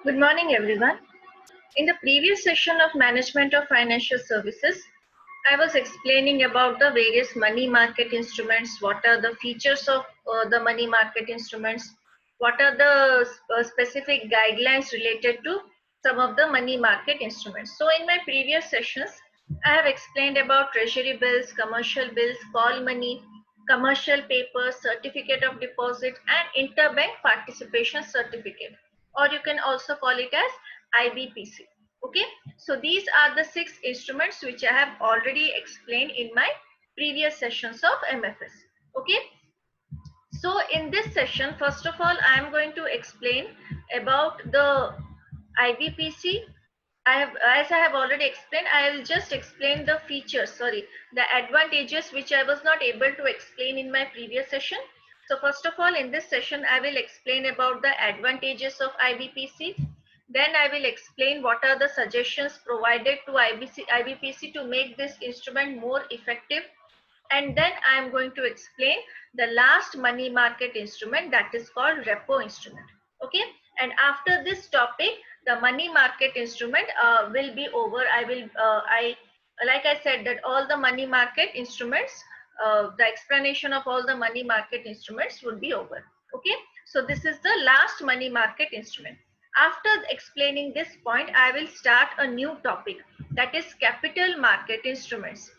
Good morning, everyone. In the previous session of Management of Financial Services, I was explaining about the various money market instruments, what are the features of the money market instruments, what are the specific guidelines related to some of the money market instruments. So, in my previous sessions, I have explained about treasury bills, commercial bills, call money, commercial papers, certificate of deposit, and interbank participation certificate, or you can also call it as IBPC. Okay, so these are the 6 instruments which I have already explained in my previous sessions of MFS. Okay, so in this session, first of all, I am going to explain about the IBPC. As I have already explained, I will just explain the features, the advantages which I was not able to explain in my previous session. So first of all, in this session, I will explain about the advantages of IBPC. Then I will explain what are the suggestions provided to IBPC to make this instrument more effective. And then I am going to explain the last money market instrument, that is called repo instrument. Okay, and after this topic, the money market instrument will be over. I like I said that all the money market instruments, the explanation of all the money market instruments would be over. Okay, so this is the last money market instrument. After explaining this point, I will start a new topic, that is capital market instruments.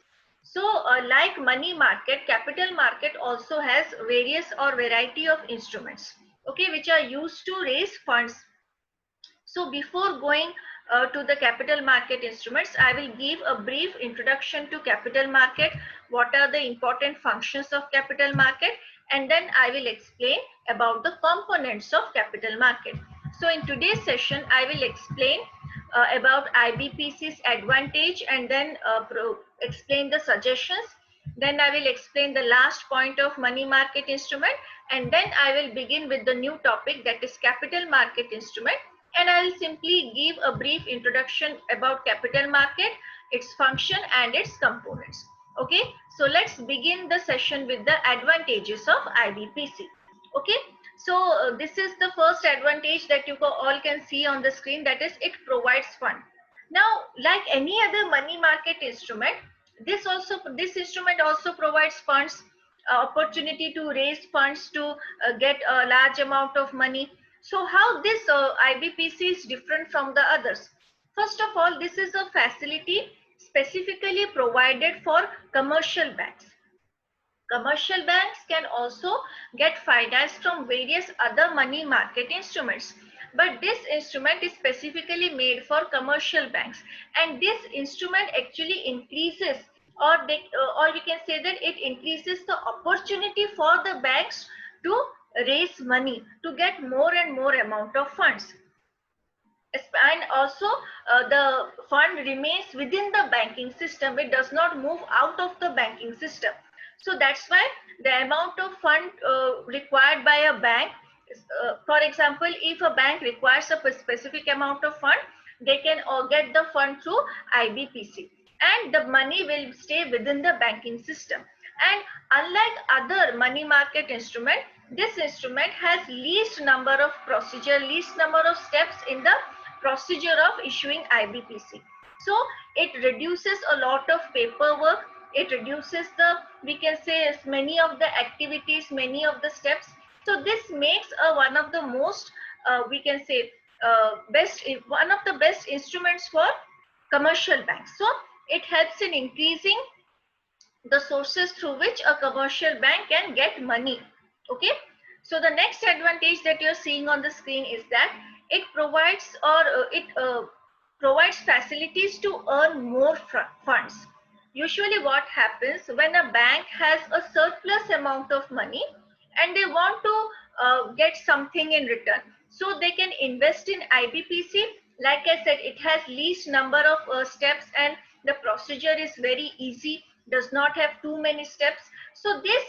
So like money market, capital market also has various or variety of instruments, okay, which are used to raise funds. So before going to the capital market instruments, I will give a brief introduction to capital market, what are the important functions of capital market, and then I will explain about the components of capital market. So in today's session, I will explain about IBPC's advantage, and then explain the suggestions. Then I will explain the last point of money market instrument, and then I will begin with the new topic, that is capital market instrument, and I will simply give a brief introduction about capital market, its function and its components. Okay, so let's begin the session with the advantages of IBPC. Okay, so this is the first advantage that you all can see on the screen, that is it provides fund. Now, like any other money market instrument, this instrument also provides funds, opportunity to raise funds to get a large amount of money. So how this IBPC is different from the others? First of all, this is a facility specifically provided for commercial banks. Commercial banks can also get finance from various other money market instruments. But this instrument is specifically made for commercial banks. And this instrument actually increases, or we can say that it increases the opportunity for the banks to raise money, to get more and more amount of funds. And also the fund remains within the banking system, it does not move out of the banking system. So that's why the amount of fund required by a bank, for example, if a bank requires a specific amount of fund, they can get the fund through IBPC, and the money will stay within the banking system. And unlike other money market instrument, this instrument has least number of procedure, least number of steps in the procedure of issuing IBPC. So it reduces a lot of paperwork, it reduces the, we can say, many of the activities, many of the steps. So this makes one of the most, we can say, one of the best instruments for commercial banks. So it helps in increasing the sources through which a commercial bank can get money. Okay, so the next advantage that you're seeing on the screen is that it provides, or provides facilities to earn more funds. Usually what happens when a bank has a surplus amount of money and they want to get something in return, so they can invest in IBPC. Like I said, it has least number of steps, and the procedure is very easy, does not have too many steps. So this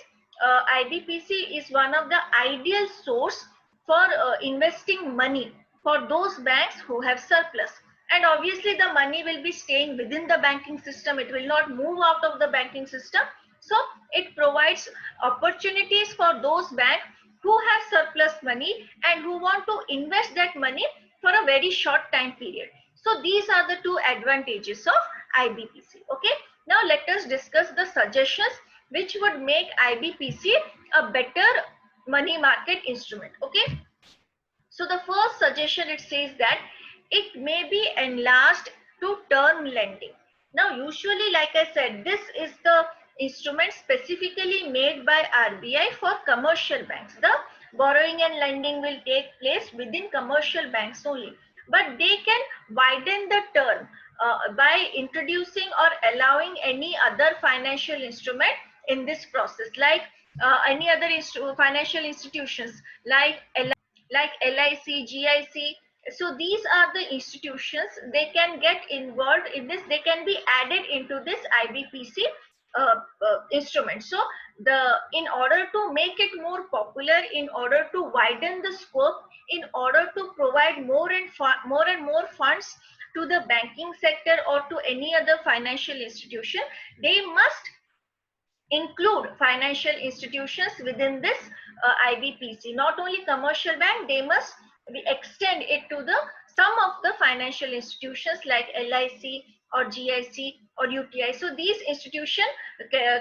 IBPC is one of the ideal source for investing money for those banks who have surplus. And obviously the money will be staying within the banking system, it will not move out of the banking system. So it provides opportunities for those banks who have surplus money and who want to invest that money for a very short time period. So these are the two advantages of IBPC. Okay, now let us discuss the suggestions which would make IBPC a better money market instrument. Okay, so the first suggestion, it says that it may be enlarged to term lending. Now usually, like I said, this is the instrument specifically made by RBI for commercial banks. The borrowing and lending will take place within commercial banks only, but they can widen the term by introducing or allowing any other financial instrument in this process, like any other financial institutions like LIC, GIC. So these are the institutions, they can get involved in this, they can be added into this IBPC instrument. So in order to make it more popular, in order to widen the scope, in order to provide more and more funds to the banking sector or to any other financial institution, they must include financial institutions within this IBPC. Not only commercial bank, they must extend it to the some of the financial institutions like LIC or GIC or UTI. So these institutions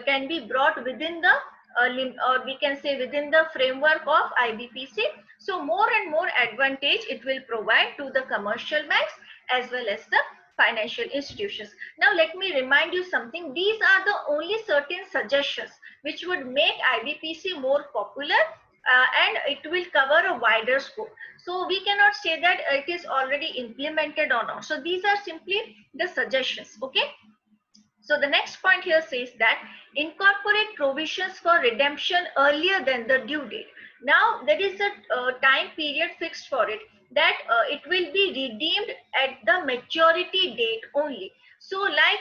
can be brought within the or we can say within the framework of IBPC. So more and more advantage it will provide to the commercial banks as well as the financial institutions. Now let me remind you something. These are the only certain suggestions which would make IBPC more popular and it will cover a wider scope. So we cannot say that it is already implemented or not. So these are simply the suggestions. Okay. So the next point here says that incorporate provisions for redemption earlier than the due date. Now there is a time period fixed for it, that it will be redeemed at the maturity date only. So like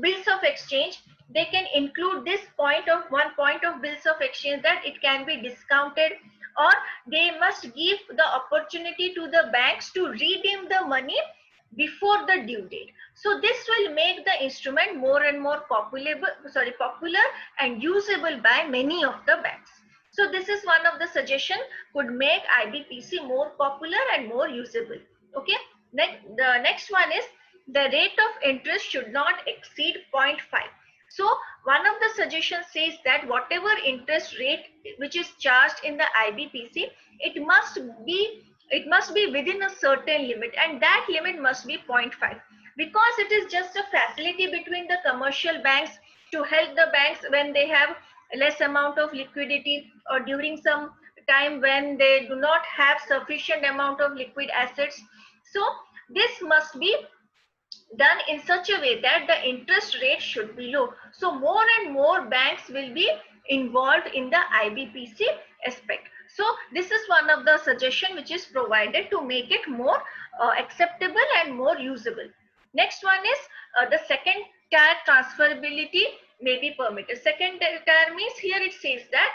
bills of exchange, they can include this point of bills of exchange, that it can be discounted, or they must give the opportunity to the banks to redeem the money before the due date. So this will make the instrument more and more popular and usable by many of the banks. So this is one of the suggestion could make IBPC more popular and more usable. Okay. The next one is the rate of interest should not exceed 0.5. So one of the suggestions says that whatever interest rate which is charged in the IBPC, it must be within a certain limit, and that limit must be 0.5, because it is just a facility between the commercial banks to help the banks when they have less amount of liquidity, or during some time when they do not have sufficient amount of liquid assets. So this must be done in such a way that the interest rate should be low. So more and more banks will be involved in the IBPC aspect. So this is one of the suggestion which is provided to make it more acceptable and more usable. Next one is the second tier transferability may be permitted. Second tier means, here it says that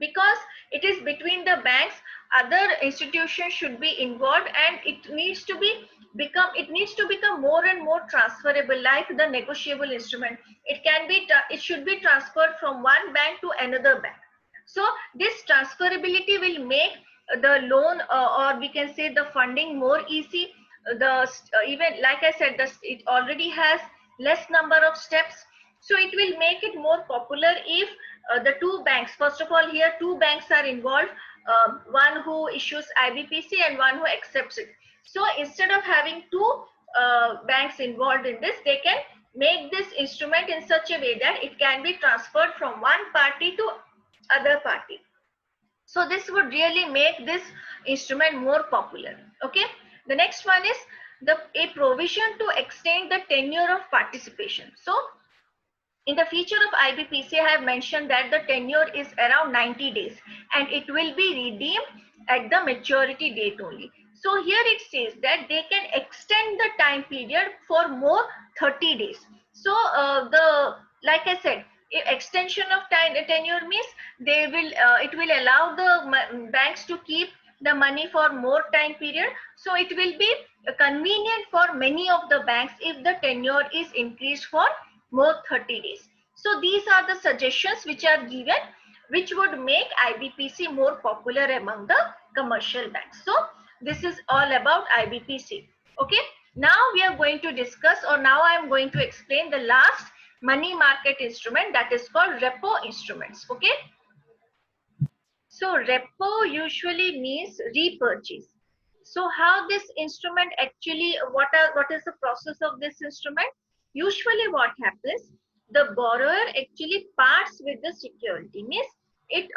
because it is between the banks, other institutions should be involved, and it needs to become more and more transferable, like the negotiable instrument. It should be transferred from one bank to another bank. So this transferability will make the loan or we can say the funding more easy. Even like I said, it already has less number of steps. So it will make it more popular if the two banks, first of all, here two banks are involved, one who issues IBPC and one who accepts it. So instead of having two banks involved in this, they can make this instrument in such a way that it can be transferred from one party to other party. So this would really make this instrument more popular. Okay. The next one is a provision to extend the tenure of participation. So in the feature of IBPC, I have mentioned that the tenure is around 90 days and it will be redeemed at the maturity date only. So here it says that they can extend the time period for more 30 days. So like I said, extension of tenure means it will allow the banks to keep the money for more time period. So it will be convenient for many of the banks if the tenure is increased for more 30 days. So these are the suggestions which are given, which would make IBPC more popular among the commercial banks. So This is all about IBPC. Okay. Now we are going to discuss, or now I am going to explain the last money market instrument, that is called repo instruments. Okay. So repo usually means repurchase. So how this instrument actually, what is the process of this instrument? Usually what happens, the borrower actually parts with the security, means it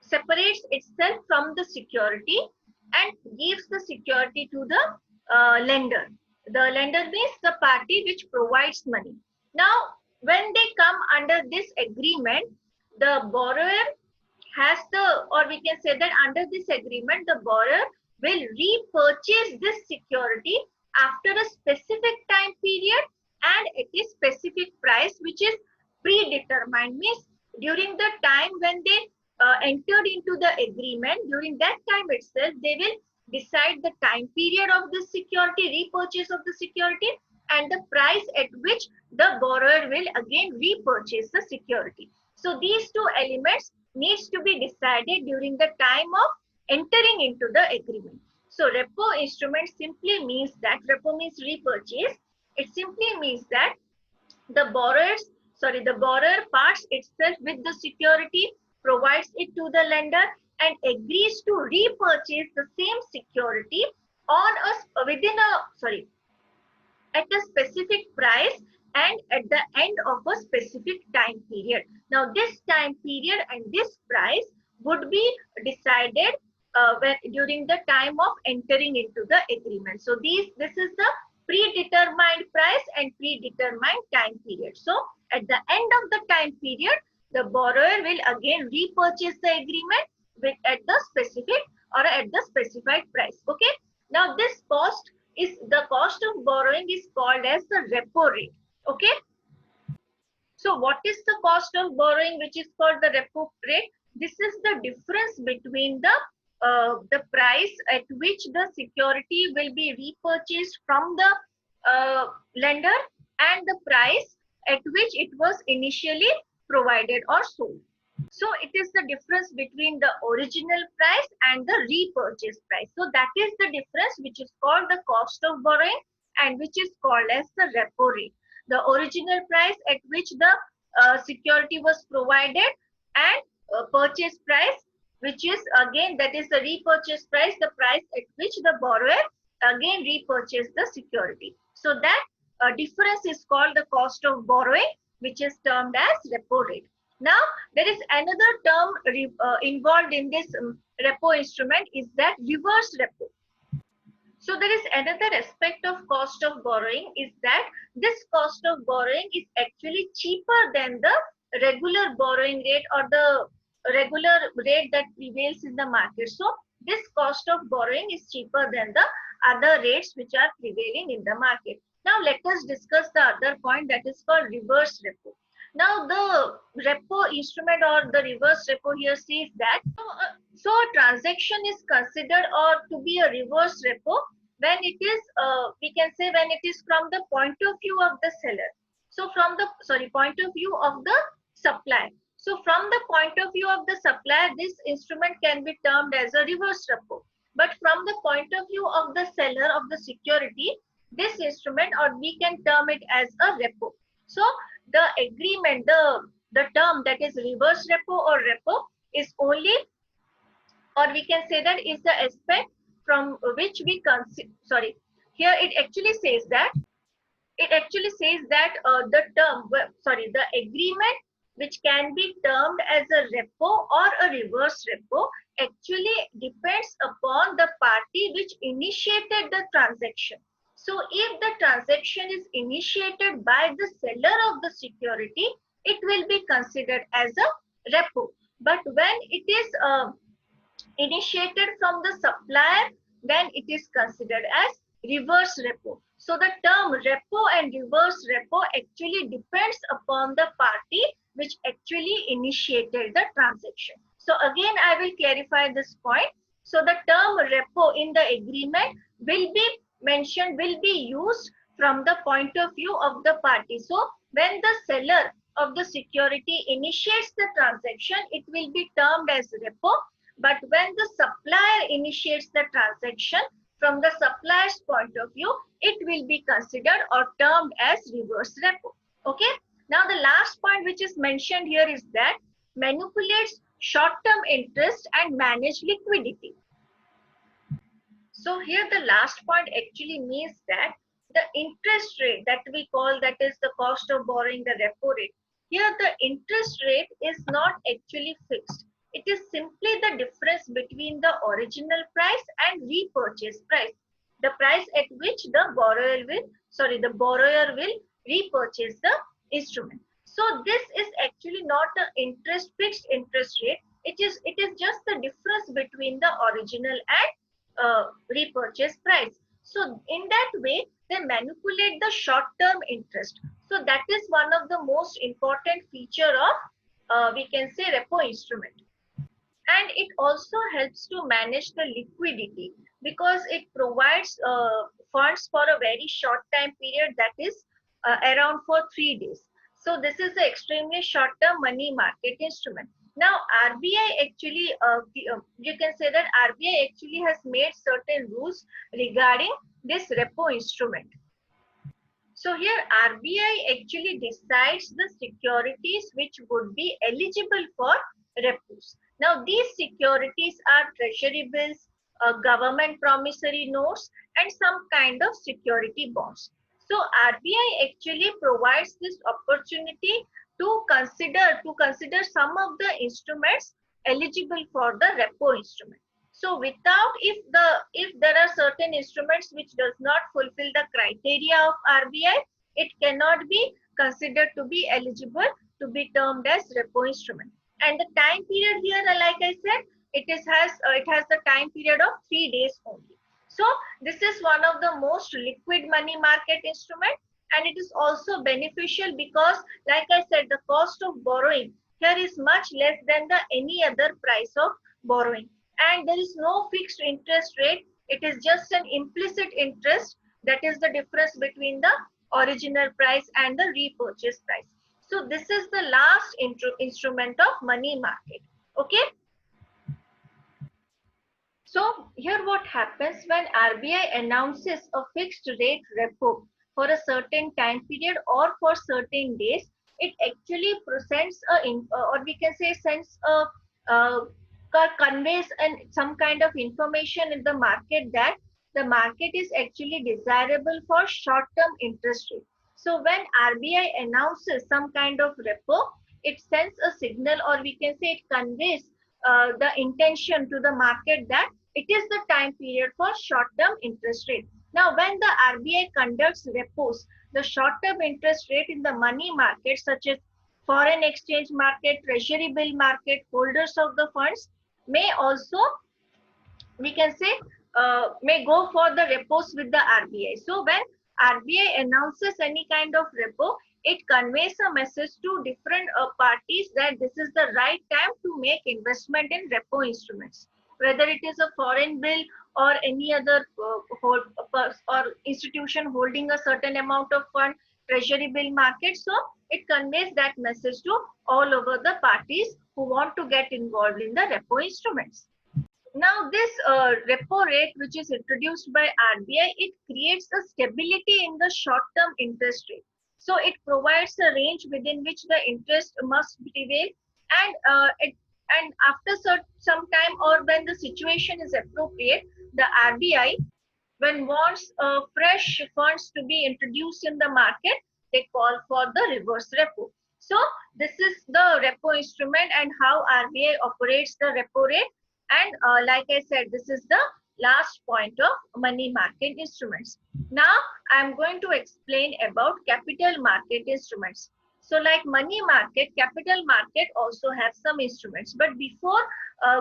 separates itself from the security and gives the security to the lender. The lender means the party which provides money. Now, when they come under this agreement, the borrower has the, or we can say that under this agreement, the borrower will repurchase this security after a specific time period and at a specific price, which is predetermined, means during the time when they entered into the agreement, during that time itself, they will decide the time period of the security, repurchase of the security, and the price at which the borrower will again repurchase the security. So these two elements needs to be decided during the time of entering into the agreement. So repo instrument simply means that, repo means repurchase. It simply means that the borrower parts itself with the security, provides it to the lender, and agrees to repurchase the same security on at a specific price and at the end of a specific time period. Now this time period and this price would be decided during the time of entering into the agreement. So this is the predetermined price and predetermined time period. So at the end of the time period, the borrower will again repurchase the agreement at the specific or at the specified price. Okay. Now this cost is, the cost of borrowing is called as the repo rate. Okay. So what is the cost of borrowing, which is called the repo rate? This is the difference between the price at which the security will be repurchased from the lender and the price at which it was initially provided or sold. So it is the difference between the original price and the repurchase price. So that is the difference which is called the cost of borrowing and which is called as the repo rate. The original price at which the security was provided and purchase price, which is again, that is the repurchase price, the price at which the borrower again repurchased the security. So that difference is called the cost of borrowing, which is termed as repo rate. Now, there is another term involved in this repo instrument, is that reverse repo. So there is another aspect of cost of borrowing, is that this cost of borrowing is actually cheaper than the regular borrowing rate or the regular rate that prevails in the market. So this cost of borrowing is cheaper than the other rates which are prevailing in the market. Now let us discuss the other point, that is called reverse repo. Now the repo instrument or the reverse repo here says that, so a transaction is considered or to be a reverse repo when it is, we can say when it is from the point of view of the seller. So from the, point of view of the supplier. So from the point of view of the supplier, this instrument can be termed as a reverse repo. But from the point of view of the seller of the security, this instrument, or we can term it as a repo. So the agreement, the term that is reverse repo or repo is only, or we can say that is the aspect from which we consider, here it actually says that, the term, the agreement which can be termed as a repo or a reverse repo actually depends upon the party which initiated the transaction. So if the transaction is initiated by the seller of the security, it will be considered as a repo. But when it is initiated from the supplier, then it is considered as reverse repo. So the term repo and reverse repo actually depends upon the party which actually initiated the transaction. So again, I will clarify this point. So the term repo in the agreement will be mentioned, will be used from the point of view of the party. So when the seller of the security initiates the transaction, it will be termed as repo. But when the supplier initiates the transaction, from the supplier's point of view, it will be considered or termed as reverse repo. Okay. Now the last point which is mentioned here is that manipulates short-term interest and manage liquidity. So here the last point actually means that the interest rate that we call, that is the cost of borrowing, the repo rate. Here the interest rate is not actually fixed. It is simply the difference between the original price and repurchase price. The price at which the borrower will repurchase the instrument. So this is actually not the fixed interest rate. It is just the difference between the original and repurchase price. So in that way, they manipulate the short-term interest. So that is one of the most important feature of, we can say, repo instrument. And it also helps to manage the liquidity because it provides funds for a very short time period, that is around for 3 days. So this is an extremely short-term money market instrument. Now RBI actually, you can say that RBI actually has made certain rules regarding this repo instrument. So here RBI actually decides the securities which would be eligible for repos. Now these securities are treasury bills, government promissory notes, and some kind of security bonds. So RBI actually provides this opportunity to consider some of the instruments eligible for the repo instrument. So without, if there are certain instruments which does not fulfill the criteria of RBI, it cannot be considered to be eligible to be termed as repo instrument. And the time period here, like I said, it has the time period of 3 days only. So this is one of the most liquid money market instrument, and it is also beneficial because, like I said, the cost of borrowing here is much less than the any other price of borrowing. And there is no fixed interest rate. It is just an implicit interest, that is the difference between the original price and the repurchase price. So this is the last instrument of money market. Okay. So here what happens when RBI announces a fixed rate repo for a certain time period or for certain days, it actually presents or we can say sends conveys some kind of information in the market that the market is actually desirable for short-term interest rate. So when RBI announces some kind of repo, it sends a signal, or we can say it conveys the intention to the market that it is the time period for short-term interest rate. Now, when the RBI conducts repos, the short-term interest rate in the money market, such as foreign exchange market, treasury bill market, holders of the funds, may also, we can say, may go for the repos with the RBI. So when RBI announces any kind of repo, it conveys a message to different parties that this is the right time to make investment in repo instruments, whether it is a foreign bill or any other or institution holding a certain amount of fund, treasury bill market. So it conveys that message to all over the parties who want to get involved in the repo instruments. Now this repo rate which is introduced by RBI, it creates a stability in the short-term interest rate. So it provides a range within which the interest must prevail, and after some time, or when the situation is appropriate, the RBI, when wants fresh funds to be introduced in the market, they call for the reverse repo. So this is the repo instrument and how RBI operates the repo rate. And like I said, this is the last point of money market instruments. Now I'm going to explain about capital market instruments. So like money market, capital market also have some instruments. But before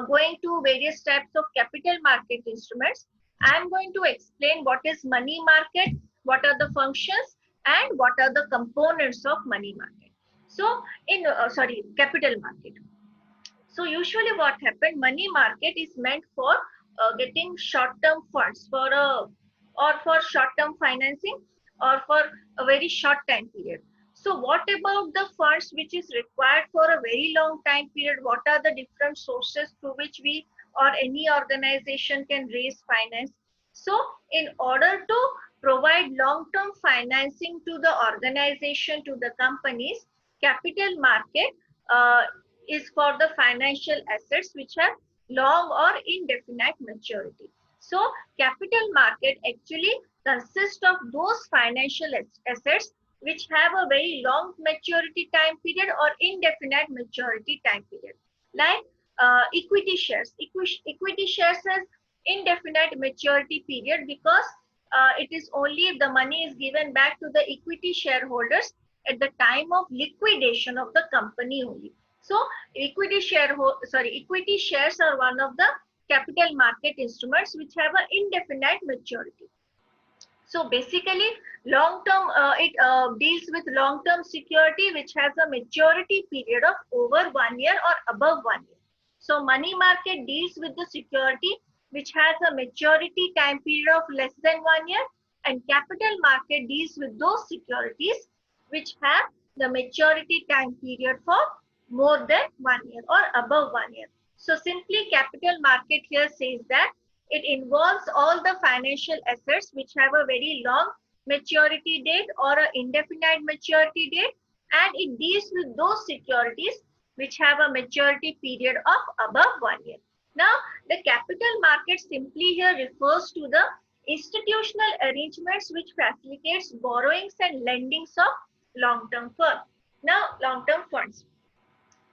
going to various types of capital market instruments, I'm going to explain what is money market, what are the functions, and what are the components of money market. So in capital market. So usually what happened, money market is meant for getting short-term funds or for short-term financing or for a very short time period. So what about the funds which is required for a very long time period? What are the different sources through which we or any organization can raise finance. So in order to provide long-term financing to the organization, to the companies, capital market uh, is for the financial assets which have long or indefinite maturity. So capital market actually consists of those financial assets which have a very long maturity time period or indefinite maturity time period, like equity shares. Equity shares has indefinite maturity period because it is only if the money is given back to the equity shareholders at the time of liquidation of the company only. So equity shares are one of the capital market instruments which have an indefinite maturity. So basically, long term, it deals with long term security which has a maturity period of over 1 year or above 1 year. So money market deals with the security which has a maturity time period of less than 1 year, and capital market deals with those securities which have the maturity time period for more than 1 year or above 1 year. So simply capital market here says that it involves all the financial assets which have a very long maturity date or an indefinite maturity date, and it deals with those securities which have a maturity period of above 1 year. Now, the capital market simply here refers to the institutional arrangements which facilitates borrowings and lendings of long-term firm. Now, long-term funds.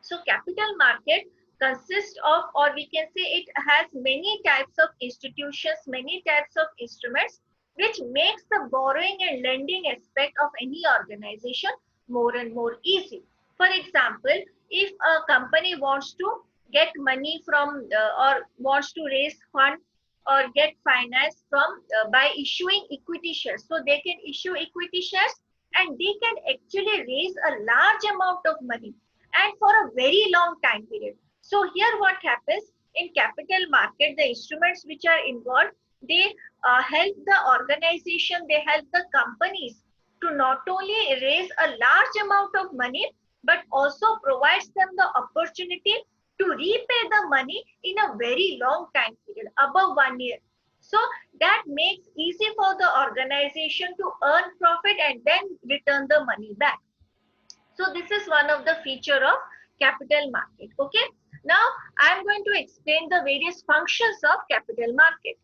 So capital market consists of, or we can say it has many types of institutions, many types of instruments, which makes the borrowing and lending aspect of any organization more and more easy. For example, if a company wants to get money from or wants to raise fund or get finance from by issuing equity shares, so they can issue equity shares and they can actually raise a large amount of money and for a very long time period. So here what happens in capital market, the instruments which are involved, they help the organization, they help the companies to not only raise a large amount of money, but also provides them the opportunity to repay the money in a very long time period, above 1 year. So that makes easy for the organization to earn profit and then return the money back. So this is one of the feature of capital market. Okay. Now I am going to explain the various functions of capital market.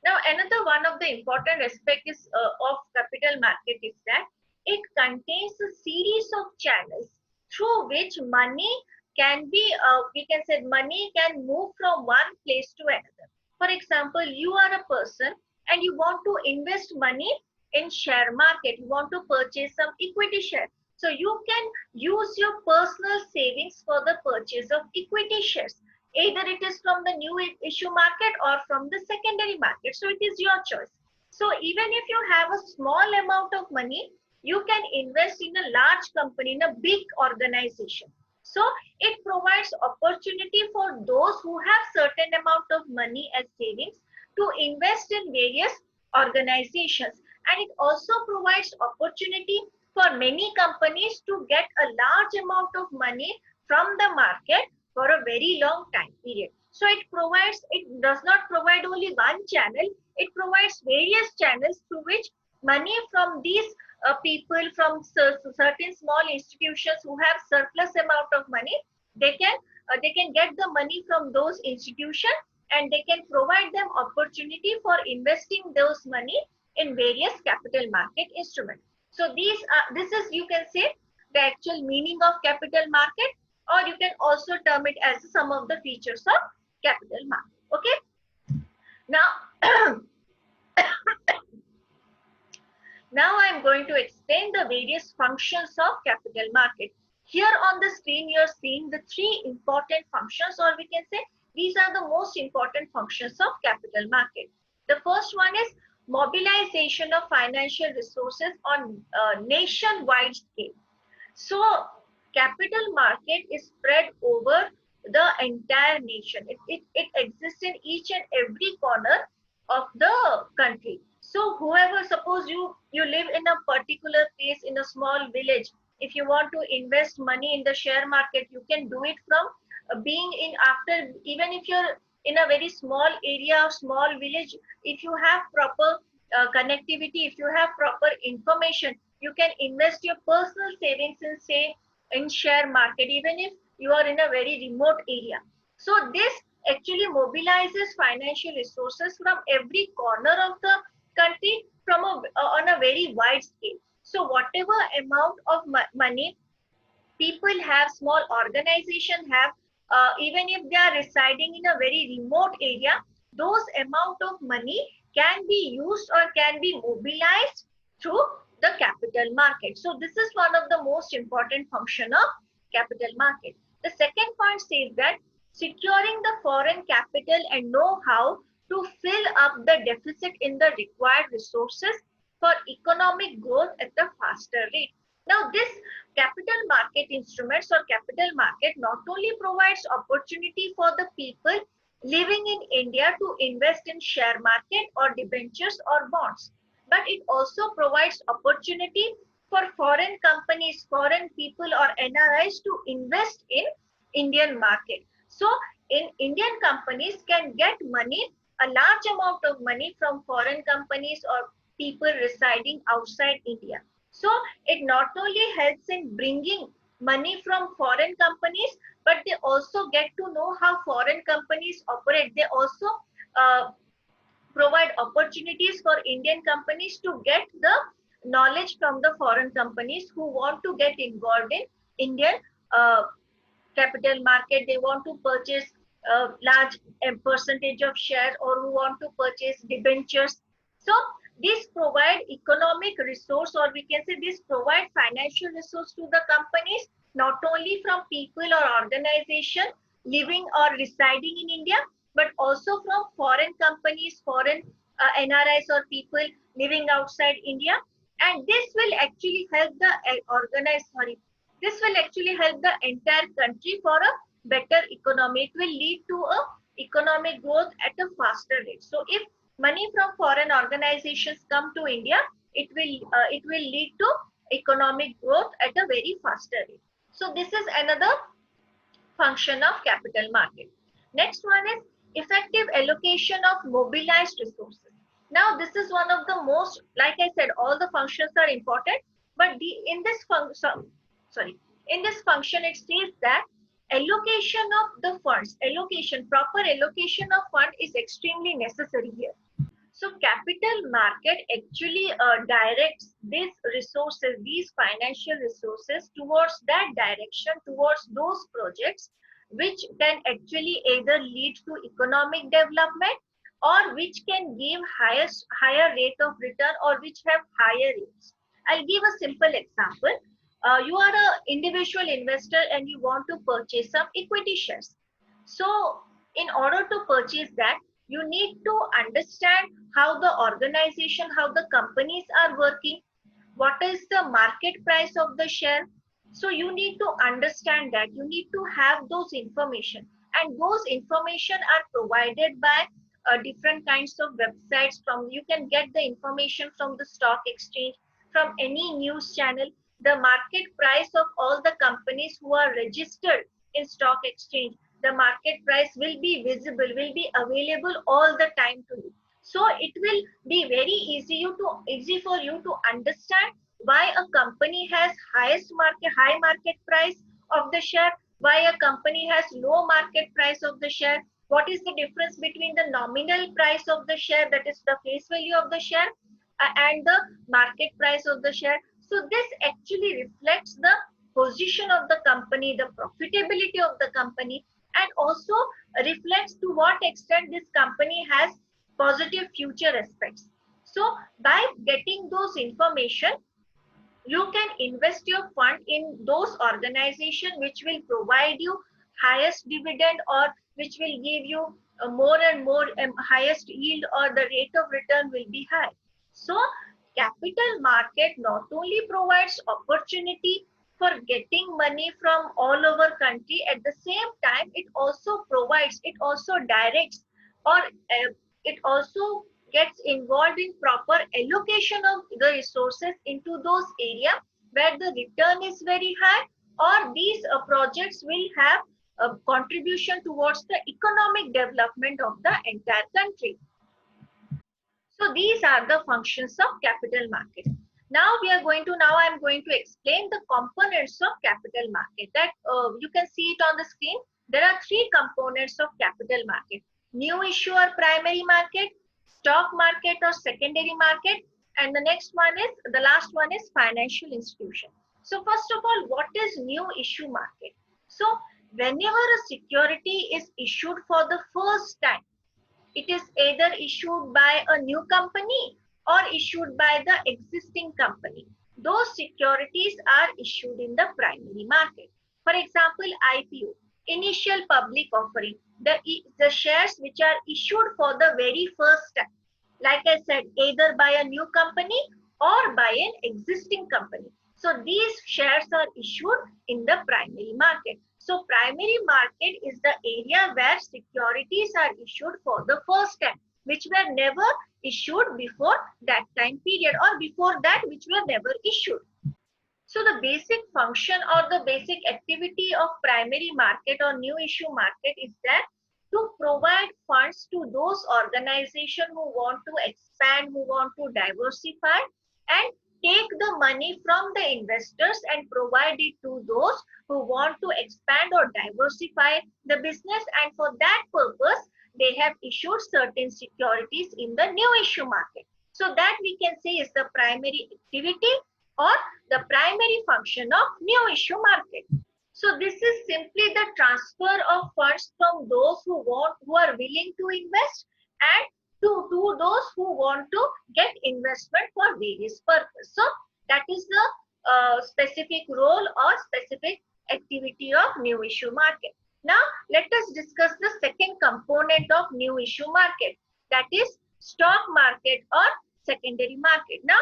Now another one of the important aspect is of capital market is that it contains a series of channels through which money can be, we can say money can move from one place to another. For example, you are a person and you want to invest money in share market. You want to purchase some equity share. So you can use your personal savings for the purchase of equity shares. Either it is from the new issue market or from the secondary market. So it is your choice. So even if you have a small amount of money, you can invest in a large company, in a big organization. So it provides opportunity for those who have certain amount of money as savings to invest in various organizations. And it also provides opportunity for many companies to get a large amount of money from the market for a very long time period. So it does not provide only one channel, it provides various channels through which money from these people, from certain small institutions who have surplus amount of money, they can get the money from those institutions and they can provide them opportunity for investing those money in various capital market instruments. So this is, you can say, the actual meaning of capital market, or you can also term it as some of the features of capital market. Okay. Now now I am going to explain the various functions of capital market. Here on the screen, you are seeing the three important functions, or we can say these are the most important functions of capital market. The first one is mobilization of financial resources on a nationwide scale. So capital market is spread over the entire nation. It exists in each and every corner of the country. So whoever, suppose you live in a particular place in a small village, if you want to invest money in the share market, you can do it from being in, after, even if you're in a very small area or small village, if you have proper connectivity, if you have proper information, you can invest your personal savings in, say, in share market, even if you are in a very remote area. So this actually mobilizes financial resources from every corner of the country from on a very wide scale. So whatever amount of money people have, small organization have, even if they are residing in a very remote area, those amount of money can be used or can be mobilized through the capital market. So this is one of the most important function of capital market. The second point says that securing the foreign capital and know-how to fill up the deficit in the required resources for economic growth at a faster rate. Now, this capital market instruments or capital market not only provides opportunity for the people living in India to invest in share market or debentures or bonds, but it also provides opportunity for foreign companies, foreign people or NRIs to invest in Indian market. So, in Indian companies can get money, a large amount of money from foreign companies or people residing outside India. So it not only helps in bringing money from foreign companies, but they also get to know how foreign companies operate. They also uh, provide opportunities for Indian companies to get the knowledge from the foreign companies who want to get involved in Indian uh, capital market. They want to purchase a large percentage of share, or who want to purchase debentures. So these provide economic resource, or we can say this provide financial resource to the companies, not only from people or organization living or residing in India, but also from foreign companies, foreign NRIs or people living outside India. And this will actually help the this will actually help the entire country for a better economy. It will lead to a economic growth at a faster rate. So if money from foreign organizations come to India, it will lead to economic growth at a very faster rate. So this is another function of capital market. Next one is effective allocation of mobilized resources. Now this is one of the most, like I said, all the functions are important, but in this function, sorry, in this function it says that allocation of the funds, proper allocation of fund is extremely necessary here. So capital market actually directs these resources, these financial resources towards that direction, towards those projects which can actually either lead to economic development, or which can give higher rate of return, or which have higher rates. I'll give a simple example. You are an individual investor and you want to purchase some equity shares. So in order to purchase that, you need to understand how the organization, how the companies are working, what is the market price of the share. So you need to understand that, you need to have those information, and those information are provided by different kinds of websites. From, you can get the information from the stock exchange, from any news channel. The market price of all the companies who are registered in stock exchange, the market price will be visible, will be available all the time to you. So it will be very easy for you to understand why a company has high market price of the share, why a company has low market price of the share, what is the difference between the nominal price of the share, that is the face value of the share, and the market price of the share. So this actually reflects the position of the company, the profitability of the company, and also reflects to what extent this company has positive future aspects. So by getting those information, you can invest your fund in those organizations which will provide you highest dividend, or which will give you more and more highest yield, or the rate of return will be high. So capital market not only provides opportunity for getting money from all over country, at the same time it also provides, it also directs, or it also gets involved in proper allocation of the resources into those areas where the return is very high, or these projects will have contribution towards the economic development of the entire country. So these are the functions of capital market. Now I'm going to explain the components of capital market. That you can see it on the screen. There are three components of capital market: new issue or primary market, stock market or secondary market, and the last one is financial institution. So first of all, what is new issue market? So whenever a security is issued for the first time, it is either issued by a new company or issued by the existing company. Those securities are issued in the primary market. For example, IPO, initial public offering, the shares which are issued for the very first time. Like I said, either by a new company or by an existing company. So these shares are issued in the primary market. So primary market is the area where securities are issued for the first time, which were never issued before that time period, or before that which were never issued. So the basic function or the basic activity of primary market or new issue market is that to provide funds to those organizations who want to expand, who want to diversify, and take the money from the investors and provide it to those who want to expand or diversify the business. And for that purpose, they have issued certain securities in the new issue market. So that we can say is the primary activity or the primary function of new issue market. So this is simply the transfer of funds from those who are willing to invest, and to those who want to get investment for various purposes. So that is the specific role or specific activity of new issue market. Now let us discuss the second component of new issue market, that is stock market or secondary market. Now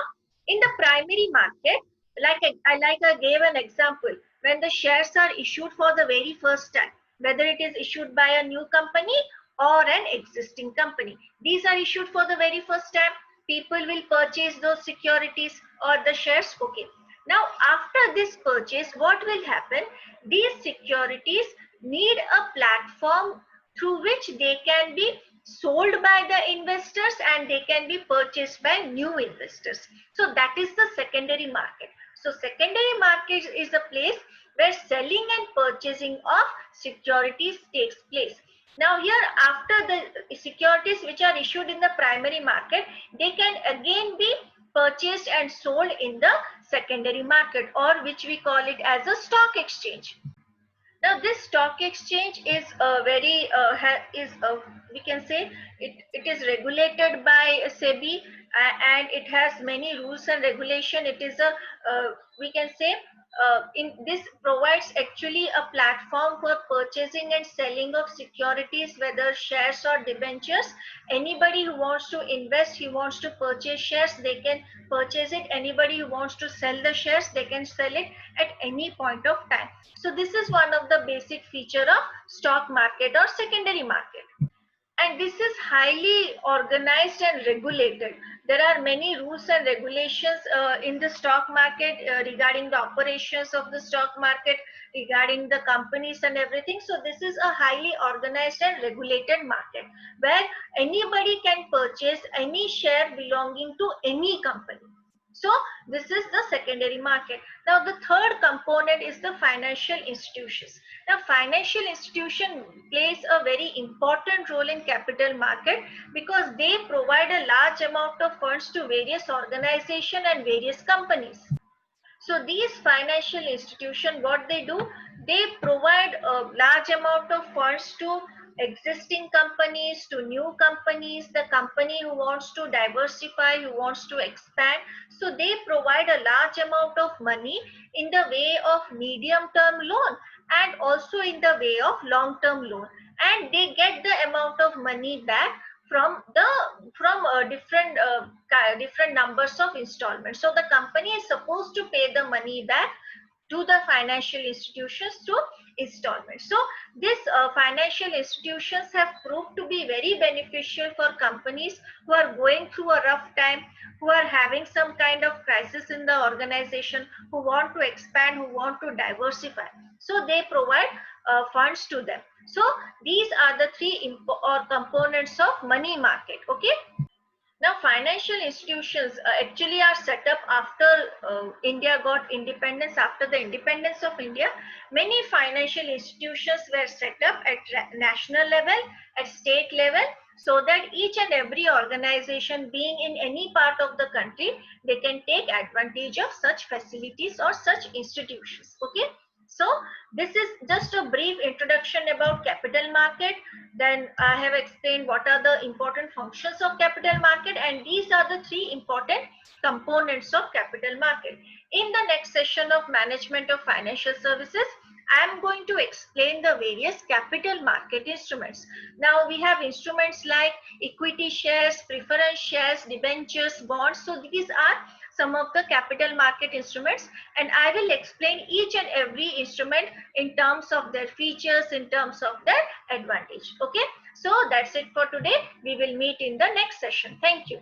in the primary market, like I gave an example, when the shares are issued for the very first time, whether it is issued by a new company or an existing company, these are issued for the very first time. People will purchase those securities or the shares. Okay. Now after this purchase, what will happen? These securities need a platform through which they can be sold by the investors and they can be purchased by new investors. So that is the secondary market. So secondary market is a place where selling and purchasing of securities takes place. Now here, after the securities which are issued in the primary market, they can again be purchased and sold in the secondary market, or which we call it as a stock exchange. Now this stock exchange is we can say it is regulated by SEBI, and it has many rules and regulation. It is a we can say in this provides actually a platform for purchasing and selling of securities, whether shares or debentures. Anybody who wants to invest, he wants to purchase shares, they can purchase it. Anybody who wants to sell the shares, they can sell it at any point of time. So this is one of the basic feature of stock market or secondary market. And this is highly organized and regulated. There are many rules and regulations in the stock market regarding the operations of the stock market, regarding the companies and everything. So this is a highly organized and regulated market where anybody can purchase any share belonging to any company. So this is the secondary market. Now the third component is the financial institutions. Now financial institution plays a very important role in capital market because they provide a large amount of funds to various organizations and various companies. So these financial institutions, what they do, they provide a large amount of funds to existing companies, to new companies, the company who wants to diversify, who wants to expand. So they provide a large amount of money in the way of medium-term loan and also in the way of long-term loan. And they get the amount of money back from different numbers of installments. So the company is supposed to pay the money back to the financial institutions through installments. So these financial institutions have proved to be very beneficial for companies who are going through a rough time, who are having some kind of crisis in the organization, who want to expand, who want to diversify. So they provide funds to them. So these are the three components of money market. Okay. Now, financial institutions actually are set up after India got independence. After the independence of India, many financial institutions were set up at national level, at state level, so that each and every organization being in any part of the country, they can take advantage of such facilities or such institutions. Okay. So this is just a brief introduction about capital market. Then I have explained what are the important functions of capital market, and these are the three important components of capital market. In the next session of management of financial services, I am going to explain the various capital market instruments. Now we have instruments like equity shares, preference shares, debentures, bonds. So these are some of the capital market instruments, and I will explain each and every instrument in terms of their features, in terms of their advantage. Okay, so that's it for today. We will meet in the next session. Thank you.